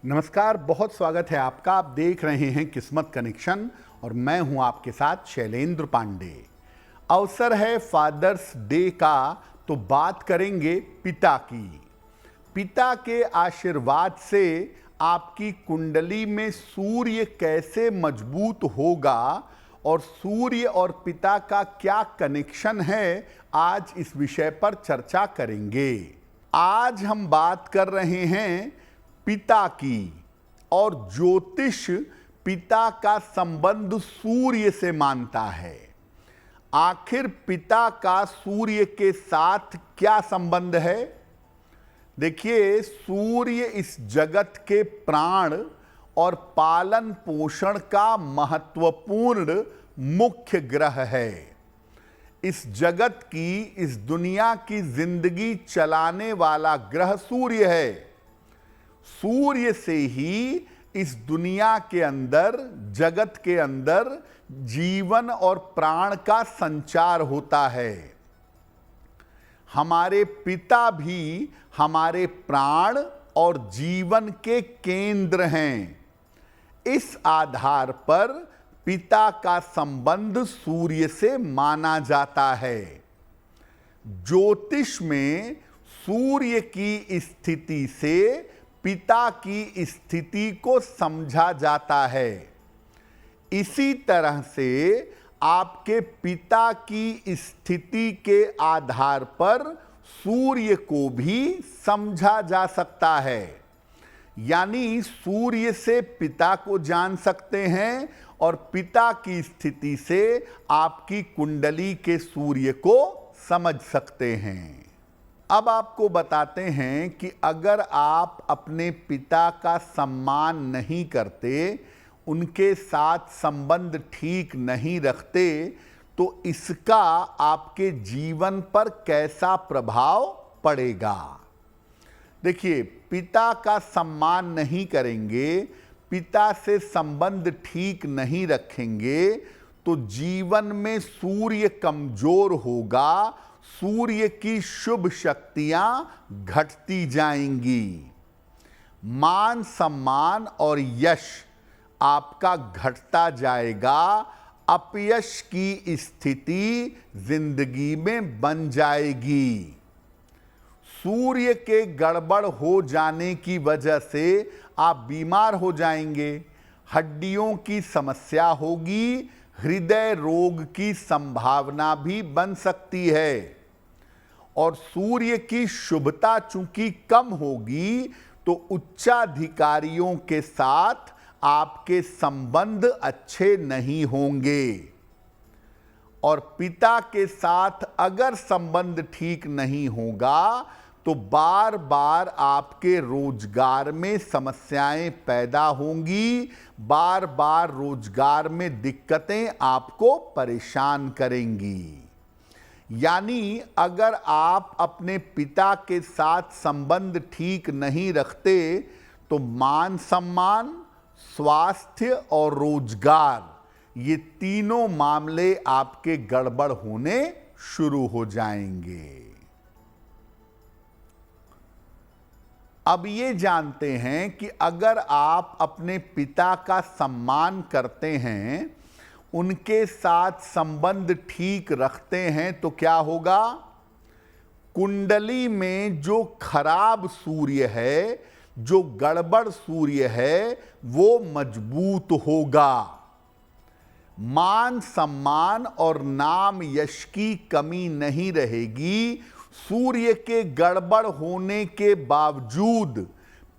नमस्कार, बहुत स्वागत है आपका। आप देख रहे हैं किस्मत कनेक्शन और मैं हूं आपके साथ शैलेंद्र पांडे। अवसर है फादर्स डे का, तो बात करेंगे पिता की। पिता के आशीर्वाद से आपकी कुंडली में सूर्य कैसे मजबूत होगा और सूर्य और पिता का क्या कनेक्शन है, आज इस विषय पर चर्चा करेंगे। आज हम बात कर रहे हैं पिता की, और ज्योतिष पिता का संबंध सूर्य से मानता है। आखिर पिता का सूर्य के साथ क्या संबंध है? देखिए, सूर्य इस जगत के प्राण और पालन पोषण का महत्वपूर्ण मुख्य ग्रह है। इस जगत की, इस दुनिया की जिंदगी चलाने वाला ग्रह सूर्य है। सूर्य से ही इस दुनिया के अंदर, जगत के अंदर जीवन और प्राण का संचार होता है। हमारे पिता भी हमारे प्राण और जीवन के केंद्र हैं। इस आधार पर पिता का संबंध सूर्य से माना जाता है। ज्योतिष में सूर्य की स्थिति से पिता की स्थिति को समझा जाता है। इसी तरह से आपके पिता की स्थिति के आधार पर सूर्य को भी समझा जा सकता है। यानी सूर्य से पिता को जान सकते हैं और पिता की स्थिति से आपकी कुंडली के सूर्य को समझ सकते हैं। अब आपको बताते हैं कि अगर आप अपने पिता का सम्मान नहीं करते, उनके साथ संबंध ठीक नहीं रखते, तो इसका आपके जीवन पर कैसा प्रभाव पड़ेगा। देखिए, पिता का सम्मान नहीं करेंगे, पिता से संबंध ठीक नहीं रखेंगे, तो जीवन में सूर्य कमजोर होगा, सूर्य की शुभ शक्तियां घटती जाएंगी। मान सम्मान और यश आपका घटता जाएगा। अपयश की स्थिति जिंदगी में बन जाएगी। सूर्य के गड़बड़ हो जाने की वजह से आप बीमार हो जाएंगे। हड्डियों की समस्या होगी, हृदय रोग की संभावना भी बन सकती है। और सूर्य की शुभता चूंकि कम होगी, तो उच्चाधिकारियों के साथ आपके संबंध अच्छे नहीं होंगे। और पिता के साथ अगर संबंध ठीक नहीं होगा, तो बार बार आपके रोजगार में समस्याएं पैदा होंगी, बार बार रोजगार में दिक्कतें आपको परेशान करेंगी। यानी अगर आप अपने पिता के साथ संबंध ठीक नहीं रखते, तो मान सम्मान, स्वास्थ्य और रोजगार, ये तीनों मामले आपके गड़बड़ होने शुरू हो जाएंगे। अब ये जानते हैं कि अगर आप अपने पिता का सम्मान करते हैं, उनके साथ संबंध ठीक रखते हैं, तो क्या होगा? कुंडली में जो खराब सूर्य है, जो गड़बड़ सूर्य है, वो मजबूत होगा। मान सम्मान और नाम यश की कमी नहीं रहेगी। सूर्य के गड़बड़ होने के बावजूद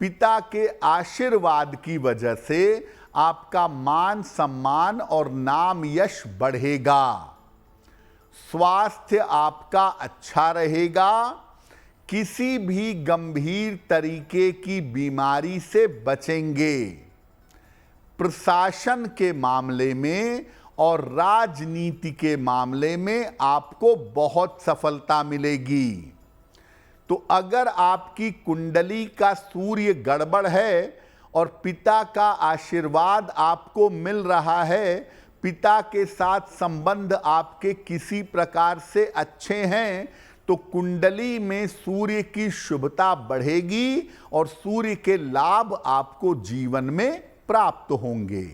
पिता के आशीर्वाद की वजह से आपका मान सम्मान और नाम यश बढ़ेगा। स्वास्थ्य आपका अच्छा रहेगा। किसी भी गंभीर तरीके की बीमारी से बचेंगे। प्रशासन के मामले में और राजनीति के मामले में आपको बहुत सफलता मिलेगी। तो अगर आपकी कुंडली का सूर्य गड़बड़ है और पिता का आशीर्वाद आपको मिल रहा है, पिता के साथ संबंध आपके किसी प्रकार से अच्छे हैं, तो कुंडली में सूर्य की शुभता बढ़ेगी और सूर्य के लाभ आपको जीवन में प्राप्त होंगे।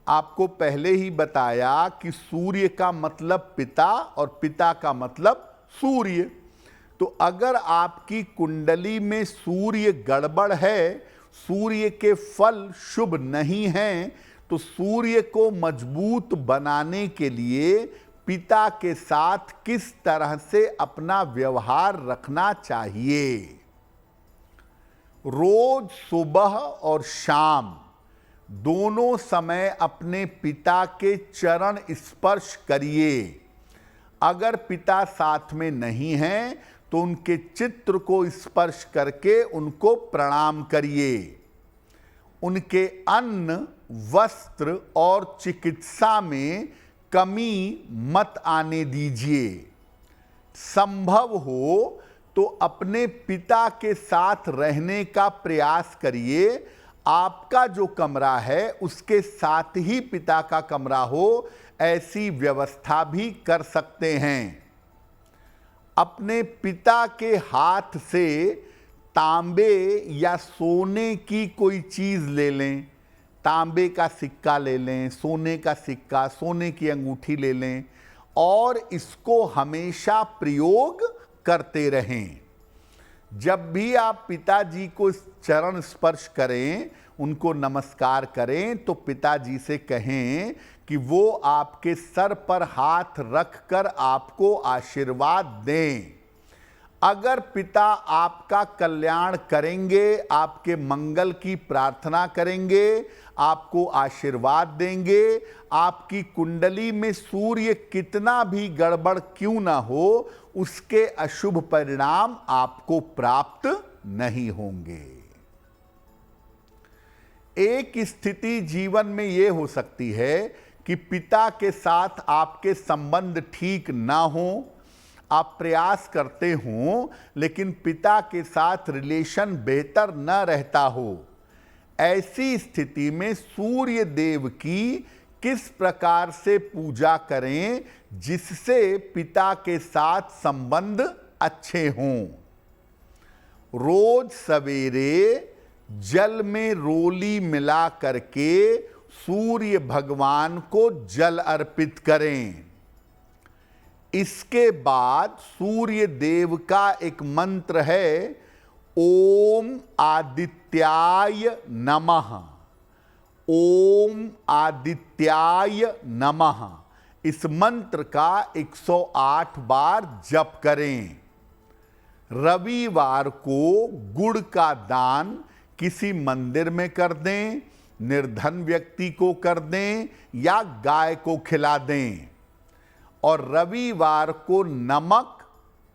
आपको पहले ही बताया कि सूर्य का मतलब पिता और पिता का मतलब सूर्य। तो अगर आपकी कुंडली में सूर्य गड़बड़ है, सूर्य के फल शुभ नहीं हैं, तो सूर्य को मजबूत बनाने के लिए पिता के साथ किस तरह से अपना व्यवहार रखना चाहिए। रोज सुबह और शाम दोनों समय अपने पिता के चरण स्पर्श करिए। अगर पिता साथ में नहीं हैं तो उनके चित्र को स्पर्श करके उनको प्रणाम करिए। उनके अन्न, वस्त्र और चिकित्सा में कमी मत आने दीजिए। संभव हो तो अपने पिता के साथ रहने का प्रयास करिए। आपका जो कमरा है उसके साथ ही पिता का कमरा हो, ऐसी व्यवस्था भी कर सकते हैं। अपने पिता के हाथ से तांबे या सोने की कोई चीज ले लें। तांबे का सिक्का ले लें, सोने का सिक्का, सोने की अंगूठी ले लें और इसको हमेशा प्रयोग करते रहें। जब भी आप पिताजी को चरण स्पर्श करें, उनको नमस्कार करें, तो पिताजी से कहें कि वो आपके सर पर हाथ रखकर आपको आशीर्वाद दें। अगर पिता आपका कल्याण करेंगे, आपके मंगल की प्रार्थना करेंगे, आपको आशीर्वाद देंगे, आपकी कुंडली में सूर्य कितना भी गड़बड़ क्यों ना हो, उसके अशुभ परिणाम आपको प्राप्त नहीं होंगे। एक स्थिति जीवन में यह हो सकती है कि पिता के साथ आपके संबंध ठीक ना हो, आप प्रयास करते हो लेकिन पिता के साथ रिलेशन बेहतर न रहता हो। ऐसी स्थिति में सूर्य देव की किस प्रकार से पूजा करें जिससे पिता के साथ संबंध अच्छे हों। रोज सवेरे जल में रोली मिला करके सूर्य भगवान को जल अर्पित करें। इसके बाद सूर्य देव का एक मंत्र है, ओम आदित्याय नमः, ओम आदित्याय नमः। इस मंत्र का 108 बार जप करें। रविवार को गुड़ का दान किसी मंदिर में कर दें, निर्धन व्यक्ति को कर दें या गाय को खिला दें। और रविवार को नमक,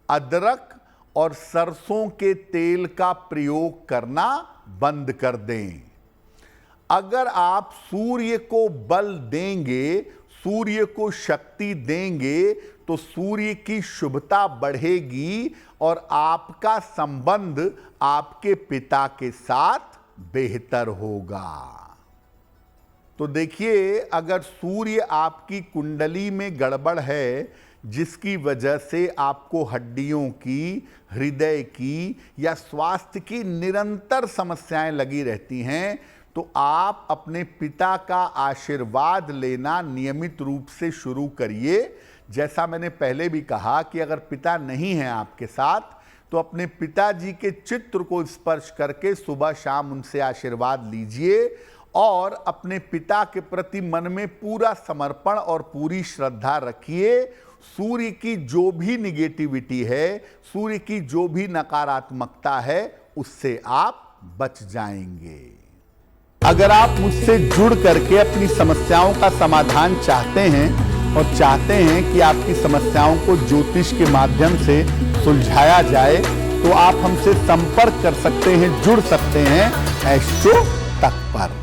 अदरक और सरसों के तेल का प्रयोग करना बंद कर दें। अगर आप सूर्य को बल देंगे, सूर्य को शक्ति देंगे, तो सूर्य की शुभता बढ़ेगी और आपका संबंध आपके पिता के साथ बेहतर होगा। तो देखिए, अगर सूर्य आपकी कुंडली में गड़बड़ है, जिसकी वजह से आपको हड्डियों की, हृदय की या स्वास्थ्य की निरंतर समस्याएं लगी रहती हैं, तो आप अपने पिता का आशीर्वाद लेना नियमित रूप से शुरू करिए। जैसा मैंने पहले भी कहा कि अगर पिता नहीं है आपके साथ, तो अपने पिताजी के चित्र को स्पर्श करके सुबह शाम उनसे आशीर्वाद लीजिए और अपने पिता के प्रति मन में पूरा समर्पण और पूरी श्रद्धा रखिए। सूर्य की जो भी निगेटिविटी है, सूर्य की जो भी नकारात्मकता है, उससे आप बच जाएंगे। अगर आप मुझसे जुड़ करके अपनी समस्याओं का समाधान चाहते हैं और चाहते हैं कि आपकी समस्याओं को ज्योतिष के माध्यम से सुलझाया जाए, तो आप हमसे संपर्क कर सकते हैं, जुड़ सकते हैं एस्ट्रो तक पर।